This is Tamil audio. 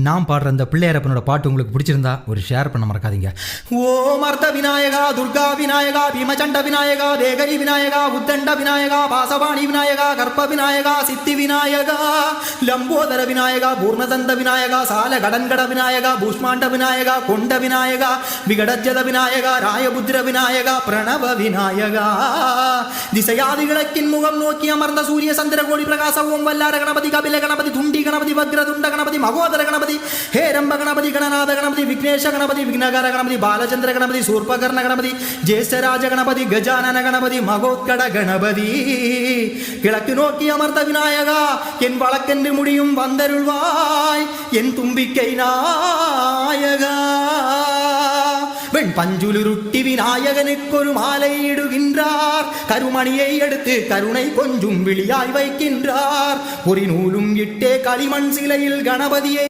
நான் பாடுற அந்த பிள்ளையாரப்பனோட பாட்டு உங்களுக்கு பிடிச்சிருந்தா ஒரு ஷேர் பண்ண மறக்காதீங்க. ஓம் அர்த்த விநாயகா, துர்கா விநாயகா, பீமச்சண்ட விநாயகா, தேகரி விநாயகா, உத்தண்ட விநாயகா, பாசவாணி விநாயகா, கற்ப விநாயகா, சித்தி விநாயகா, லம்போதர விநாயகா, பூர்ணதந்த விநாயகா, சால கடன்கட விநாயகா, பூஷ்மாண்ட விநாயகா, கொண்ட விநாயகா, விகடஜத விநாயகா, ராயபுத்திர விநாயகா, பிரணவ விநாயகா, திசையாதி கிழக்கின் முகம் நோக்கி அமர்ந்த சூரிய சந்திர கோடி பிரகாச ஓம் வல்லார கணபதி, கபில கணபதி, துண்டி கணபதி, வக்ரதுண்ட கணபதி, மகோதர கணபதி, हेरंब गणपति, गणनाथ गणपति, विघ्नेश गणपति, विघ्नकर गणपति, बालचंद्र गणपति, सूर्पकर्ण गणपति, ज्येष्ठराज गणपति, गजानन गणपति, मगोत्कड गणपति, கிழக்கு நோக்கி அமர்ந்த விநாயகா, என் வழக்கென்று முடியும் வந்தருள்வாய் என் தும்பிக்கை நாயகா. வெண் பஞ்சுலுருட்டி விநாயகனுக்கொரு மாலை இடுகின்றார், கருமணியை எடுத்து கருணை கொஞ்சும் விழியாய் வைக்கின்றார், ஒரு நூலும் இட்டே களிமண் சிலையில் கணபதியை